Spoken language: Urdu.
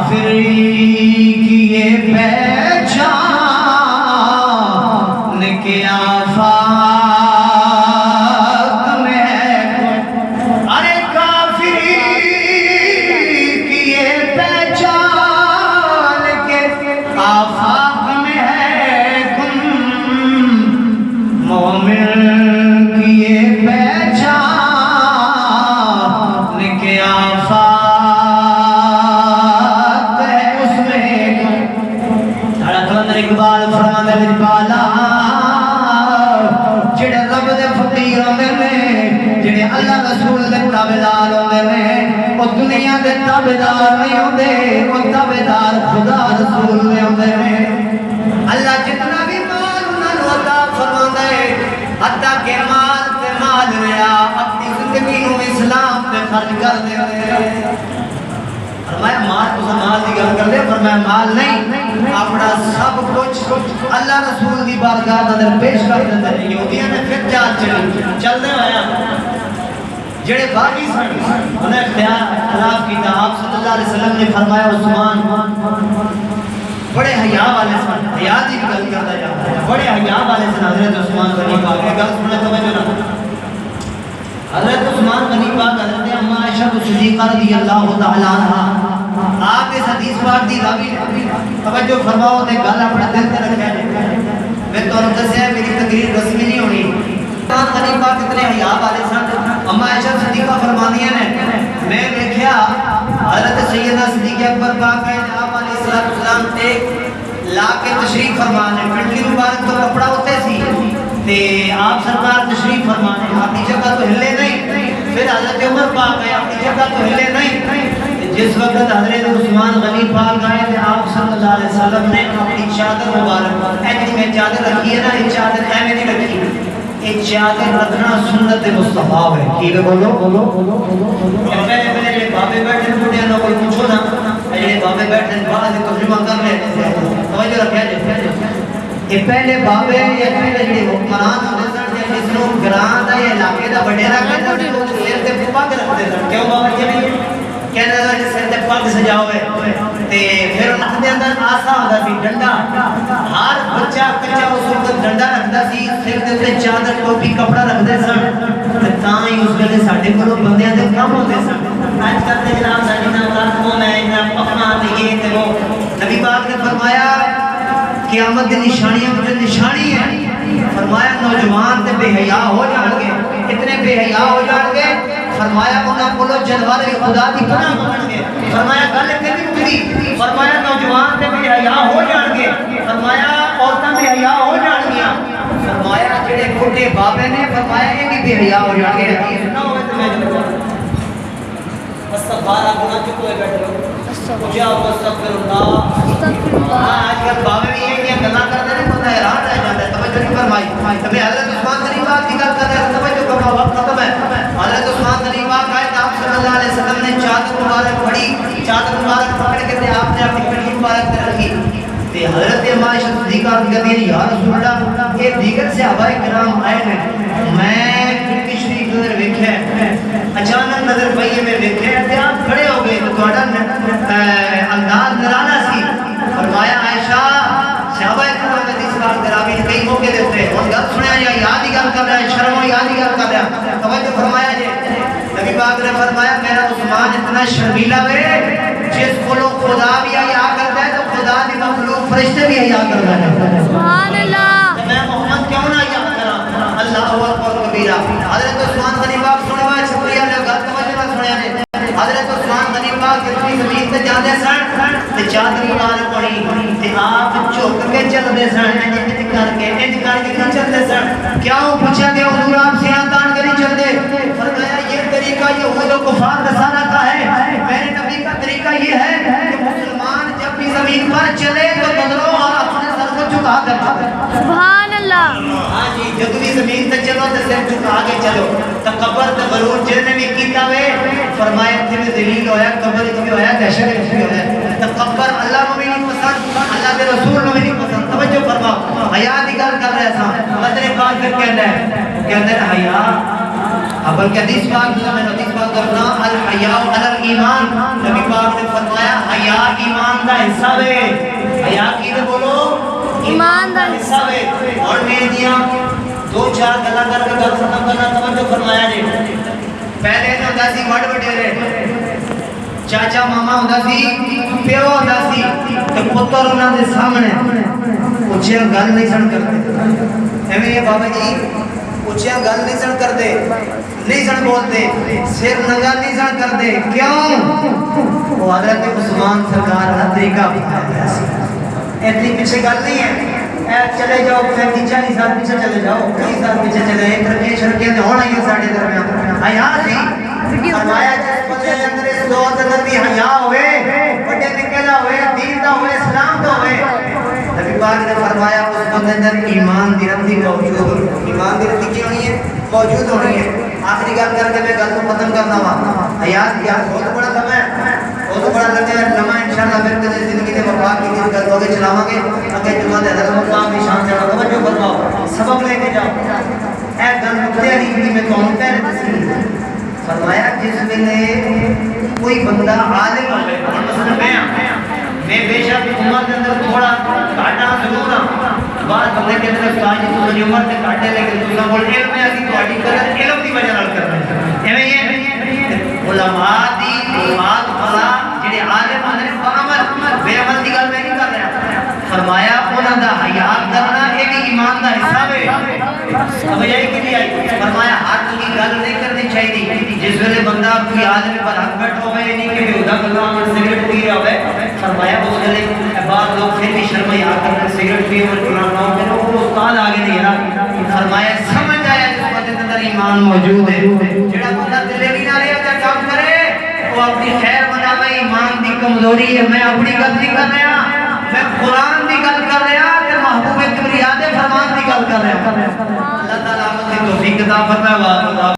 کافری کی یہ پہچان کہ آفاق میں ہے ارے کافری کی یہ پہچان کہ آفاق میں ہے گم مومن کی یہ پہچان کہ آفاق ہے اس میں اقبال فرماتا ہے بالا جڑے رب دے فقیر ہوندے نے جڑے اللہ رسول دے تابعدار ہوندے نے او دنیا دے تابعدار نہیں ہوندے او تابعدار خدا رسول دے ہوندے نے اللہ جتنا بھی مال انہاں نوں عطا فرماندا ہے حتیٰ کہ مال تے مال ریا اپنی زندگی نوں اسلام تے خرچ کر دے فرمایا مال تو مال دی گل کر دے فرمایا مال نہیں اپنا سب کچھ اللہ رسول دی بارگاہ اندر پیش کر دیتا ہے یہودیاں نے پھر چال چل دے ہویا جڑے باقی سن انہیں اختیار خلاف کیتا آپ صلی اللہ علیہ وسلم نے فرمایا عثمان بڑے حیا والے سن حیا دی گل کرتا جاتا ہے بڑے حیا والے سن حضرت عثمان غنی پاک کی گل سننے توجہ نہ حضرت عثمان غنی پاک حضرت اما عائشہ صدیقہ رضی اللہ تعالی عنہا آپ اس حدیث پاک دی راوی توجہ فرماؤ تے گل اپنے دل تے رکھیا جائے میں تانوں دسیا میری تقریر رسمی نہیں ہونی عثمان غنی پاک اتنے حیا والے سن اما عائشہ صدیقہ فرماندیاں نے میں دیکھیا حضرت سیدنا صدیق اکبر پاک آپ علیہ السلام تے لا کے تشریف فرمانے پنڈلی مبارک تو کپڑا ہوتے سی تے آپ سرکار تشریف فرمانے اپنی جگہ تو ہلے نہیں پھر حضرت عمر پاک آئے اپنی جگہ تو ہلے نہیں جس وقت حضرت عثمان غنی پاک آئے تے آپ صلی اللہ علیہ وسلم نے اپنی چادر مبارک ایجنی میں چادر رکھی ہے نا یہ چادر ایمیں نہیں رکھی یہ چادر رکھنا سنت مصطفیٰ ہے کی بولو پہلے بابے بیٹھے بوڑھے نہ کوئی پوچھو نا یہ بابے بیٹھے بعد ترجمہ کر لے توجہ رکھیا جائے یہ پہلے بابے یا پہلے جڑے حکمران ہوندے سن جس نوں گراں دا یا علاقے دا وڈیرا کہندے سن او سر تے پگ رکھدے سن کیوں بابا جی کہندے سن سر تے پگ سجاؤ تے پھر ان دے اندر آسا ہوندا سی ڈنڈا ہر بچہ کچا اس وقت ڈنڈا رکھدا سی سر دے تے چادر ٹوپی کپڑا رکھدے سن تے تاں ہی اس ویلے ساڈے کولوں بندیاں دے کم ہوندے سن اج کل تے جناب ساڈی نا اولاد کون ہے نا اپنا تے یہ تے وہ نبی پاک نے فرمایا قیامت کی نشانیاں مجھے نشانی ہے فرمایا نوجوان تے بے حیا ہو جان گے اتنے بے حیا ہو جان گے فرمایا انہاں کولوں جانور خدا دی پناہ منگن گے فرمایا گل کدی مکدی فرمایا نوجوان تے بے حیا ہو جان گے فرمایا عورتاں بے حیا ہو جان گیاں فرمایا جڑے بڈھے بابے نے فرمایا یہ بھی بے حیا ہو جان گے حدیث نہ ہوے تے میں استغفار گناہ چ کوئی بیٹھے کیا استغفر اللہ آج کل بابے بھی یہ کیا گلا کرتے ہیں بندہ حیران رہ جاتا ہے توجہ نہیں فرمائی تمہیں حضرت عثمان غنی پاک کی گل کر رہے ہیں توجہ کرو وقت ختم ہے حضرت عثمان غنی پاک آئے آپ صلی اللہ علیہ وسلم نے چادر مبارک پڑھی چادر مبارک پکڑ کے تے آپ نے اپنی پنڈلی مبارک تے رکھی تے حضرت اما عائشہ صدیقہ کہتی ہیں یا رسول اللہ یہ دیگر صحابہ کرام آئے ہیں میں کتنی شریف نظر ویکھیا اچانک نظر پئی میں ویکھیا تے آپ کھڑے ہو گئے تو تہاڈا انداز نرالا سی فرمایا عائشہ صحابہ کرام نے اس بات گرامی نے کئی موقع دیتے اور گل سنیا یا یاد ہی گل کر رہا ہے شرم و یاد ہی گل کر رہا ہے توجہ فرمایا جی نبی پاک نے فرمایا میرا عثمان اتنا شرمیلا ہے جس کو خدا بھی حیا کرتا ہے تو خدا دی مخلوق فرشتے بھی حیا کرتا ہے سبحان اللہ میں محمد کیوں نہ حیا کراں اللہ اکبر کبیرہ حضرت عثمان غنی پاک سننے والے شکریہ نے گل توجہ نہ سنیا نے حضرت عثمان غنی پاک اتنی زمین تے جاندے سن تے چادر مبارک پڑھی تے آپ جھک کے چلدے سن انج کر کے چلدے سن کیوں پوچھا کہ حضور آپ سیاں تان کے نہیں چلدے فرمایا یہ طریقہ یہود و کفار نصارہ کا ہے میرے نبی کا طریقہ یہ ہے کہ مسلمان جب بھی زمین پر چلے تو بدرو اور اپنے سر کو جھکا کر سبحان اللہ ہاں جی جب بھی زمین تے چلو تے سر جھکا کے چلو تکبر تے غرور جن نے بھی کیتا وے فرمایا تے ذلیل ہویا کبر تے ہویا دہشت بھی ہویا تکبر اللہ کو بھی نہیں پسند اللہ کے رسول کو بھی نہیں پسند توجہ فرماؤ حیا دی گل کر رہے ہیں مدر پاک پھر کہندا ہے حیا اب کہ حدیث پاک میں حدیث پاک کرنا الحیاء علی الایمان نبی پاک نے فرمایا حیا ایمان دا حصہ ہے. حیا کی تے بولو ایمان دا حصہ ہے. اور میں دیاں دو چار گلا کر کے گل ختم کرنا توجہ فرمایا جی. پہلے تو ہوندا سی وڈ وڈیرے چاچا ماما ہوندا سی پیو ہوندا سی تے پتر انہاں دے سامنے اچھا گل نہیں سن کرتے. ایویں بابا جی اچھا گل نہیں سن کرتے, نہیں سن بولتے, سر ننگا نہیں سن کرتے. کیوں؟ وہ حضرت عثمان سرکار کا طریقہ اپنایا سی. اتنی پیچھے گل نہیں ہے. چلے جاؤ 40 سال پیچھے چلے جاؤ, 20 سال پیچھے چلے جاؤ, ترقی شرقیاں تے ہونا ہی ساڈے درمیان. حیا سی فرمایا جس بندے دے اندر اس دو اندر بھی حیا ہوئے, بڑے نکے دا ہوئے, دین دا ہوئے, اسلام دا ہوئے, نبی پاک نے فرمایا اس بندے اندر ایمان دی رتی موجود ہونی. ایمان دی رتی کی ہونی ہے؟ موجود ہونی ہے. آخری گل کر کے میں گل کو ختم کرنا وا. حیا بہت بڑا سمے ہے, بہت بڑا لگے لمحہ انشاءاللہ پھر کدی زندگی دے وفا کی گل ہو کے چلاواں گے. اگے جمعہ دے حضرت مقام دی شان سے توجہ فرماؤ, سبق لے کے جاؤ. اے گل نقطے علی بھی میں تانوں پہلے دسی. فرمایا جس ویلے کوئی بندہ عالم ہوے, مثلا میں بے شک عمر کے اندر تھوڑا گھاٹا ضرور ہاں, بعض بندے کے اندر استاد جی تمہاری عمر سے گھاٹے لیکن تساں کول علم ہے, اسی تہاڈی قدر علم دی وجہ نال کرنا. ایویں یہ علماء دی بات بلا جڑے عالم ہیں عمل بے عمل دی گل میں نہیں کر رہا. فرمایا انہاں دا حیا کرنا یہ بھی ایمان دا حصہ ہے. اب یہی کہ نہیں آئی. فرمایا حق کی گل نہیں کرنی چاہیے. جس ویلے بندہ کوئی عالم پر حق بیٹھا ہوئے, نہیں کہ بےہودہ گلاں میں سگریٹ پی رہا ہوئے, فرمایا اس ویلے بعض لوگ پھر بھی شرم حیا کر کے سگریٹ پی اور قرآن نہ ہو, وہ استاد آگے نہیں رہا. فرمایا سمجھ آیا جس بندے کے اندر ایمان موجود ہے. جڑا بندہ دلے کی نہ رہے تے کام کرے وہ اپنی خیر بناوے. ایمان دی کمزوری ہے. میں اپنی گل نہیں کر رہا, میں قرآن دی گل کر رہا تے محبوب کبریا دے فرمان دی گل کر رہا. اللہ تعالی ہمیں توفیق عطا فرمائے.